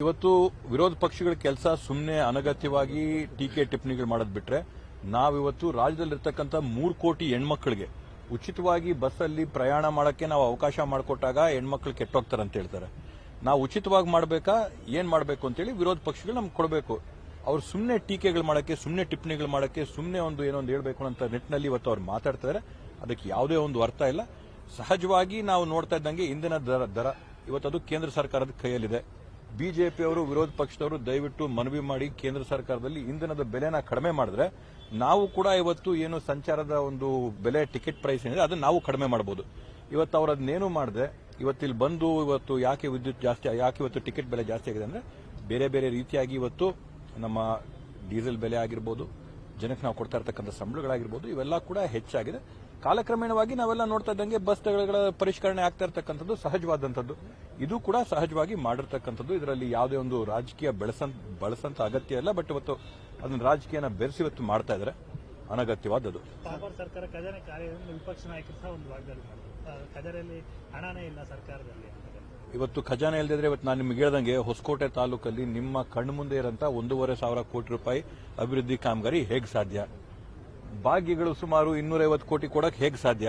ಇವತ್ತು ವಿರೋಧ ಪಕ್ಷಗಳ ಕೆಲಸ ಸುಮ್ಮನೆ ಅನಗತ್ಯವಾಗಿ ಟೀಕೆ ಟಿಪ್ಪಣಿಗಳು ಮಾಡೋದು ಬಿಟ್ರೆ ನಾವಿವತ್ತು ರಾಜ್ಯದಲ್ಲಿರ್ತಕ್ಕಂಥ 3 ಕೋಟಿ ಹೆಣ್ಮಕ್ಳಿಗೆ ಉಚಿತವಾಗಿ ಬಸ್ಸಲ್ಲಿ ಪ್ರಯಾಣ ಮಾಡೋಕ್ಕೆ ನಾವು ಅವಕಾಶ ಮಾಡಿಕೊಟ್ಟಾಗ ಹೆಣ್ಮಕ್ಳು ಕೆಟ್ಟೋಗ್ತಾರೆ ಅಂತ ಹೇಳ್ತಾರೆ. ನಾವು ಉಚಿತವಾಗಿ ಮಾಡಬೇಕಾ ಏನ್ ಮಾಡಬೇಕು ಅಂತೇಳಿ ವಿರೋಧ ಪಕ್ಷಗಳು ನಮ್ಗೆ ಕೊಡಬೇಕು. ಅವ್ರು ಸುಮ್ಮನೆ ಟೀಕೆಗಳು ಮಾಡೋಕ್ಕೆ, ಸುಮ್ಮನೆ ಟಿಪ್ಪಣಿಗಳು ಮಾಡೋಕ್ಕೆ, ಸುಮ್ಮನೆ ಏನೋ ಒಂದು ಹೇಳಬೇಕು ಅಂತ ನಿಟ್ಟಿನಲ್ಲಿ ಇವತ್ತು ಅವ್ರು ಮಾತಾಡ್ತಾರೆ. ಅದಕ್ಕೆ ಯಾವುದೇ ಒಂದು ಅರ್ಥ ಇಲ್ಲ. ಸಹಜವಾಗಿ ನಾವು ನೋಡ್ತಾ ಇದ್ದಂಗೆ ಇಂದಿನ ದರ ಇವತ್ತದು ಕೇಂದ್ರ ಸರ್ಕಾರದ ಕೈಯಲ್ಲಿದೆ. ಬಿಜೆಪಿಯವರು ವಿರೋಧ ಪಕ್ಷದವರು ದಯವಿಟ್ಟು ಮನವಿ ಮಾಡಿ ಕೇಂದ್ರ ಸರ್ಕಾರದಲ್ಲಿ ಇಂಧನದ ಬೆಲೆನ ಕಡಿಮೆ ಮಾಡಿದ್ರೆ ನಾವು ಕೂಡ ಇವತ್ತು ಏನು ಸಂಚಾರದ ಒಂದು ಬೆಲೆ ಟಿಕೆಟ್ ಪ್ರೈಸ್ ಏನಿದೆ ಅದನ್ನ ನಾವು ಕಡಿಮೆ ಮಾಡಬಹುದು. ಇವತ್ತು ಅವರು ಅದನ್ನೇನು ಮಾಡದೆ ಇವತ್ತಿಲ್ಲಿ ಬಂದು ಇವತ್ತು ಯಾಕೆ ವಿದ್ಯುತ್ ಜಾಸ್ತಿ, ಯಾಕೆ ಇವತ್ತು ಟಿಕೆಟ್ ಬೆಲೆ ಜಾಸ್ತಿ ಆಗಿದೆ ಅಂದ್ರೆ ಬೇರೆ ಬೇರೆ ರೀತಿಯಾಗಿ ಇವತ್ತು ನಮ್ಮ ಡೀಸೆಲ್ ಬೆಲೆ ಆಗಿರ್ಬೋದು, ಜನಕ್ಕೆ ನಾವು ಕೊಡ್ತಾ ಇರ್ತಕ್ಕಂಥ ಸಂಬಳಗಳಾಗಿರ್ಬೋದು, ಇವೆಲ್ಲ ಕೂಡ ಹೆಚ್ಚಾಗಿದೆ. ಕಾಲಕ್ರಮೇಣವಾಗಿ ನಾವೆಲ್ಲ ನೋಡ್ತಾ ಇದ್ದಂಗೆ ಬಸ್ ದರಗಳ ಪರಿಷ್ಕರಣೆ ಆಗ್ತಾ ಇರ್ತಕ್ಕಂಥದ್ದು ಸಹಜವಾದಂಥದ್ದು. ಇದು ಕೂಡ ಸಹಜವಾಗಿ ಮಾಡಿರ್ತಕ್ಕಂಥದ್ದು. ಇದರಲ್ಲಿ ಯಾವುದೇ ಒಂದು ರಾಜಕೀಯ ಬಳಸಂತ ಅಗತ್ಯ ಇಲ್ಲ. ಬಟ್ ಇವತ್ತು ಅದನ್ನ ರಾಜಕೀಯನ ಬೆರೆಸಿ ಇವತ್ತು ಮಾಡ್ತಾ ಇದ್ದಾರೆ, ಅನಗತ್ಯವಾದದ್ದು. ಸರ್ಕಾರ ಖಜಾನೆ ಕಾರ್ಯದಲ್ಲಿ ವಿಪಕ್ಷ ನಾಯಕರು ಸಹ ಒಂದು ವಾಗ್ದಾಳಿ ಮಾಡಿದ್ರು, ಖಜಾನೆಯಲ್ಲಿ ಹಣನೇ ಇಲ್ಲ ಸರ್ಕಾರದಲ್ಲಿ. ಇವತ್ತು ಖಜಾನೆ ಇಲ್ಲದಿದ್ರೆ ಇವತ್ತು ನಾನು ನಿಮ್ಗೆ ಹೇಳ್ದಂಗೆ ಹೊಸಕೋಟೆ ತಾಲೂಕಲ್ಲಿ ನಿಮ್ಮ ಕಣ್ಣು ಮುಂದೆ ಇರೋಂಥ 1,500 ಕೋಟಿ ರೂಪಾಯಿ ಅಭಿವೃದ್ಧಿ ಕಾಮಗಾರಿ ಹೇಗೆ ಸಾಧ್ಯ? ಭಾಗ್ಯಗಳು ಸುಮಾರು 250 ಕೋಟಿ ಕೊಡಕ್ಕೆ ಹೇಗೆ ಸಾಧ್ಯ?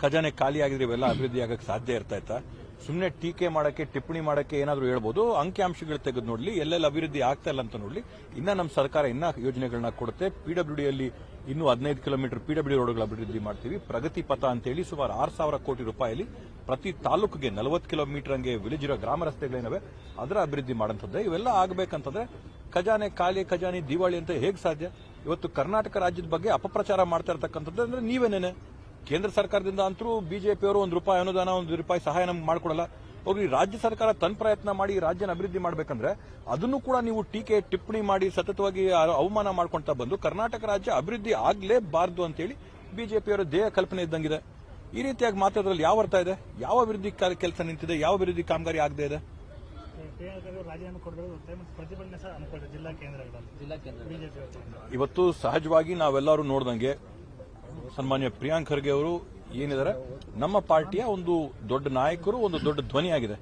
ಖಜಾನೆ ಖಾಲಿ ಆಗಿದ್ರೆ ಇವೆಲ್ಲ ಅಭಿವೃದ್ಧಿ ಆಗಕ್ಕೆ ಸಾಧ್ಯ ಇರ್ತಾ? ಸುಮ್ಮನೆ ಟೀಕೆ ಮಾಡಕ್ಕೆ, ಟಿಪ್ಪಣಿ ಮಾಡಕ್ಕೆ ಏನಾದರೂ ಹೇಳ್ಬೋದು. ಅಂಕಿಅಂಶಗಳು ತೆಗೆದು ನೋಡ್ಲಿ, ಎಲ್ಲೆಲ್ಲಿ ಅಭಿವೃದ್ಧಿ ಆಗ್ತಾ ಇಲ್ಲ ಅಂತ ನೋಡ್ಲಿ. ಇನ್ನ ನಮ್ಮ ಸರ್ಕಾರ ಇನ್ನ ಯೋಜನೆಗಳನ್ನ ಕೊಡುತ್ತೆ. ಪಿಡಬ್ಲ್ಯೂಡಿಯಲ್ಲಿ ಇನ್ನೂ 15 ಕಿಲೋಮೀಟರ್ ಪಿಡಬ್ಲ್ಯೂ ರೋಡ್ಗಳ ಅಭಿವೃದ್ಧಿ ಮಾಡ್ತೀವಿ. ಪ್ರಗತಿ ಪಥ ಅಂತೇಳಿ ಸುಮಾರು 6,000 ಕೋಟಿ ರೂಪಾಯಿಲಿ ಪ್ರತಿ ತಾಲೂಕಿಗೆ 40 ಕಿಲೋಮೀಟರ್ ಹಂಗೆ ವಿಲೇಜ್ ಇರೋ ಗ್ರಾಮ ರಸ್ತೆಗಳೇನವೆ ಅದರ ಅಭಿವೃದ್ಧಿ ಮಾಡಂತದ್ದೆ. ಇವೆಲ್ಲ ಆಗಬೇಕಂತಂದ್ರೆ ಖಜಾನೆ ಖಾಲಿ, ಖಜಾನೆ ದಿವಾಳಿ ಅಂತ ಹೇಗೆ ಸಾಧ್ಯ? ಇವತ್ತು ಕರ್ನಾಟಕ ರಾಜ್ಯದ ಬಗ್ಗೆ ಅಪಪ್ರಚಾರ ಮಾಡ್ತಾ ಇರ್ತಕ್ಕಂಥದ್ದು ಅಂದ್ರೆ ನೀವೇನೇನೆ? ಕೇಂದ್ರ ಸರ್ಕಾರದಿಂದ ಅಂತರೂ ಬಿಜೆಪಿಯವರು ₹1 ಅನುದಾನ, ₹1 ಸಹಾಯ ನಮ್ಗೆ ಮಾಡ್ಕೊಡಲ್ಲ. ಹೋಗಿ ರಾಜ್ಯ ಸರ್ಕಾರ ತನ್ನ ಪ್ರಯತ್ನ ಮಾಡಿ ರಾಜ್ಯನ ಅಭಿವೃದ್ಧಿ ಮಾಡಬೇಕಂದ್ರೆ ಅದನ್ನು ಕೂಡ ನೀವು ಟೀಕೆ ಟಿಪ್ಪಣಿ ಮಾಡಿ ಸತತವಾಗಿ ಅವಮಾನ ಮಾಡ್ಕೊಂತ ಬಂದು ಕರ್ನಾಟಕ ರಾಜ್ಯ ಅಭಿವೃದ್ಧಿ ಆಗ್ಲೇಬಾರದು ಅಂತೇಳಿ ಬಿಜೆಪಿಯವರ ಧ್ಯೇಯ ಕಲ್ಪನೆ ಇದ್ದಂಗಿದೆ. ಈ ರೀತಿಯಾಗಿ ಮಾತಾಡೋದ್ರಲ್ಲಿ ಯಾವ ಅರ್ಥ ಇದೆ? ಯಾವ ಅಭಿವೃದ್ಧಿ ಕೆಲಸ ನಿಂತಿದೆ? ಯಾವ ಅಭಿವೃದ್ಧಿ ಕಾಮಗಾರಿ ಆಗದೆ ಇದೆ? ಇವತ್ತು ಸಹಜವಾಗಿ ನಾವೆಲ್ಲರೂ ನೋಡ್ದಂಗೆ ಸನ್ಮಾನ್ಯ ಪ್ರಿಯಾಂಕ್ ಖರ್ಗೆ ಅವರು ಏನಿದ್ದಾರೆ ನಮ್ಮ ಪಾರ್ಟಿಯ ಒಂದು ದೊಡ್ಡ ನಾಯಕರು, ಒಂದು ದೊಡ್ಡ ಧ್ವನಿಯಾಗಿದೆ.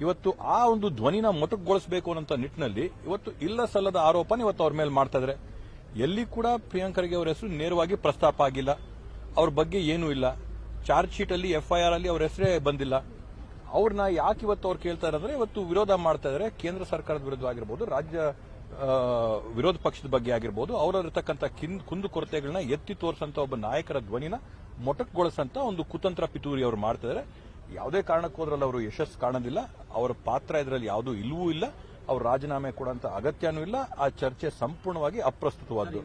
ಇವತ್ತು ಆ ಒಂದು ಧ್ವನಿನ ಮೊಟಕುಗೊಳಿಸಬೇಕು ಅನ್ನೋ ನಿಟ್ಟಿನಲ್ಲಿ ಇವತ್ತು ಇಲ್ಲ ಸಲ್ಲದ ಆರೋಪನ ಇವತ್ತು ಅವ್ರ ಮೇಲೆ ಮಾಡ್ತಾ ಇದ್ದಾರೆ. ಎಲ್ಲಿ ಕೂಡ ಪ್ರಿಯಾಂಕ್ ಖರ್ಗೆ ಅವರ ಹೆಸರು ನೇರವಾಗಿ ಪ್ರಸ್ತಾಪ ಆಗಿಲ್ಲ. ಅವ್ರ ಬಗ್ಗೆ ಏನೂ ಇಲ್ಲ. ಚಾರ್ಜ್ ಶೀಟ್ ಅಲ್ಲಿ, FIR ಅಲ್ಲಿ ಅವ್ರ ಹೆಸರೇ ಬಂದಿಲ್ಲ. ಅವ್ರನ್ನ ಯಾಕೆ ಇವತ್ತು ಅವ್ರು ಕೇಳ್ತಾ ಇರೋದ್ರೆ ಇವತ್ತು ವಿರೋಧ ಮಾಡ್ತಾ ಇದ್ದಾರೆ. ಕೇಂದ್ರ ಸರ್ಕಾರದ ವಿರುದ್ಧ ಆಗಿರ್ಬೋದು, ರಾಜ್ಯ ವಿರೋಧ ಪಕ್ಷದ ಬಗ್ಗೆ ಆಗಿರ್ಬೋದು, ಅವರಲ್ಲಿರ್ತಕ್ಕಂಥ ಕುಂದು ಕೊರತೆಗಳನ್ನ ಎತ್ತಿ ತೋರಿಸಂತ ಒಬ್ಬ ನಾಯಕರ ಧ್ವನಿನ ಮೊಟಕುಗೊಳಿಸಂತ ಒಂದು ಕುತಂತ್ರ ಪಿತೂರಿ ಅವರು ಮಾಡ್ತಾ ಇದ್ದಾರೆ. ಯಾವುದೇ ಕಾರಣಕ್ಕೂ ಅದರಲ್ಲಿ ಅವರು ಯಶಸ್ಸು ಕಾಣೋದಿಲ್ಲ. ಅವರ ಪಾತ್ರ ಇದರಲ್ಲಿ ಯಾವುದೂ ಇಲ್ಲವೂ ಇಲ್ಲ. ಅವ್ರು ರಾಜೀನಾಮೆ ಕೊಡುವಂತ ಅಗತ್ಯನೂ ಇಲ್ಲ. ಆ ಚರ್ಚೆ ಸಂಪೂರ್ಣವಾಗಿ ಅಪ್ರಸ್ತುತವಾದ್ದು.